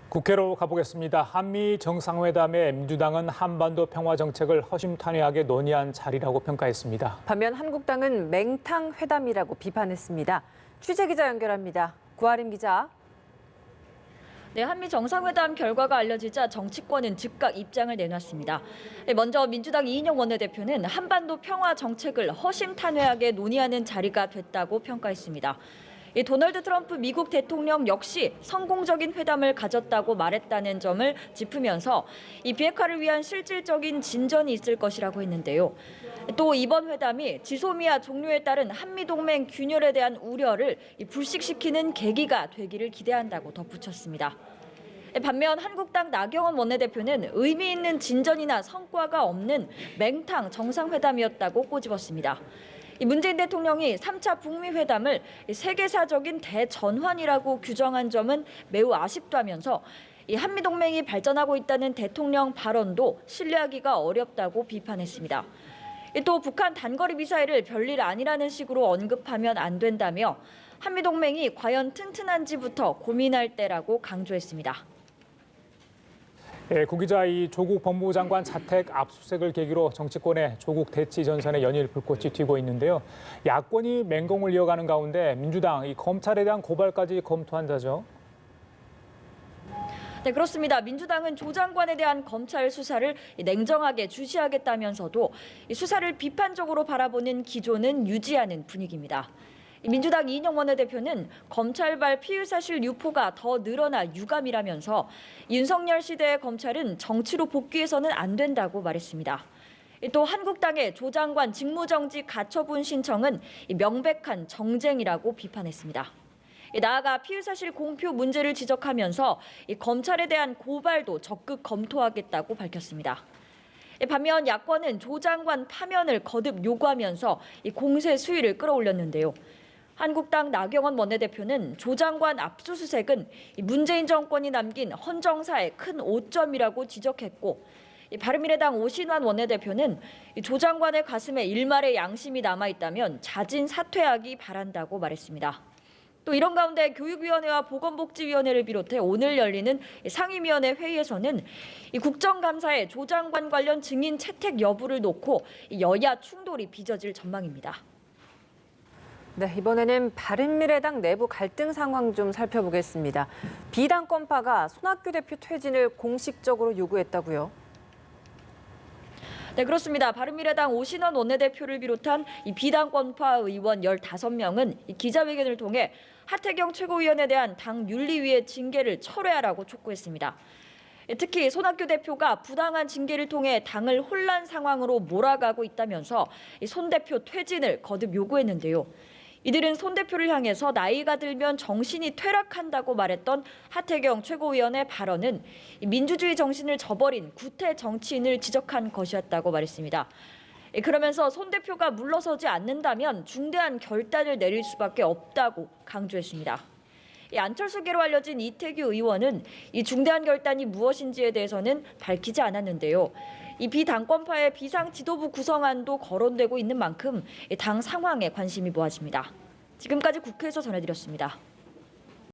국회로 가보겠습니다. 한미 정상회담에 민주당은 한반도 평화 정책을 허심탄회하게 논의한 자리라고 평가했습니다. 반면 한국당은 맹탕 회담이라고 비판했습니다. 취재 기자 연결합니다. 구하림 기자. 네, 한미 정상회담 결과가 알려지자 정치권은 즉각 입장을 내놨습니다. 먼저 민주당 이인영 원내대표는 한반도 평화 정책을 허심탄회하게 논의하는 자리가 됐다고 평가했습니다. 도널드 트럼프 미국 대통령 역시 성공적인 회담을 가졌다고 말했다는 점을 짚으면서 이 비핵화를 위한 실질적인 진전이 있을 것이라고 했는데요. 또 이번 회담이 지소미아 종료에 따른 한미동맹 균열에 대한 우려를 불식시키는 계기가 되기를 기대한다고 덧붙였습니다. 반면 한국당 나경원 원내대표는 의미 있는 진전이나 성과가 없는 맹탕 정상회담이었다고 꼬집었습니다. 문재인 대통령이 3차 북미 회담을 세계사적인 대전환이라고 규정한 점은 매우 아쉽다면서 한미동맹이 발전하고 있다는 대통령 발언도 신뢰하기가 어렵다고 비판했습니다. 또 북한 단거리 미사일을 별일 아니라는 식으로 언급하면 안 된다며 한미동맹이 과연 튼튼한지부터 고민할 때라고 강조했습니다. 구 기자, 이 조국 법무부 장관 자택 압수수색을 계기로 정치권의 조국 대치 전선에 연일 불꽃이 튀고 있는데요. 야권이 맹공을 이어가는 가운데 민주당 이 검찰에 대한 고발까지 검토한다죠. 네, 그렇습니다. 민주당은 조 장관에 대한 검찰 수사를 냉정하게 주시하겠다면서도 수사를 비판적으로 바라보는 기조는 유지하는 분위기입니다. 민주당 이인영 원내대표는 검찰발 피의사실 유포가 더 늘어나 유감이라면서 윤석열 시대의 검찰은 정치로 복귀해서는 안 된다고 말했습니다. 또 한국당의 조 장관 직무정지 가처분 신청은 명백한 정쟁이라고 비판했습니다. 나아가 피의사실 공표 문제를 지적하면서 검찰에 대한 고발도 적극 검토하겠다고 밝혔습니다. 반면 야권은 조 장관 파면을 거듭 요구하면서 공세 수위를 끌어올렸는데요. 한국당 나경원 원내대표는 조 장관 압수수색은 문재인 정권이 남긴 헌정사의 큰 오점이라고 지적했고, 바른미래당 오신환 원내대표는 조 장관의 가슴에 일말의 양심이 남아있다면 자진 사퇴하기 바란다고 말했습니다. 또 이런 가운데 교육위원회와 보건복지위원회를 비롯해 오늘 열리는 상임위원회 회의에서는 국정감사에 조 장관 관련 증인 채택 여부를 놓고 여야 충돌이 빚어질 전망입니다. 네, 이번에는 바른미래당 내부 갈등 상황 좀 살펴보겠습니다. 비당권파가 손학규 대표 퇴진을 공식적으로 요구했다고요? 네, 그렇습니다. 바른미래당 오신환 원내대표를 비롯한 이 비당권파 의원 15명은 기자회견을 통해 하태경 최고위원에 대한 당 윤리위의 징계를 철회하라고 촉구했습니다. 특히 손학규 대표가 부당한 징계를 통해 당을 혼란 상황으로 몰아가고 있다면서 손 대표 퇴진을 거듭 요구했는데요. 이들은 손 대표를 향해서 나이가 들면 정신이 퇴락한다고 말했던 하태경 최고위원의 발언은 민주주의 정신을 저버린 구태 정치인을 지적한 것이었다고 말했습니다. 그러면서 손 대표가 물러서지 않는다면 중대한 결단을 내릴 수밖에 없다고 강조했습니다. 안철수계로 알려진 이태규 의원은 이 중대한 결단이 무엇인지에 대해서는 밝히지 않았는데요. 이 비당권파의 비상지도부 구성안도 거론되고 있는 만큼 당 상황에 관심이 모아집니다. 지금까지 국회에서 전해드렸습니다.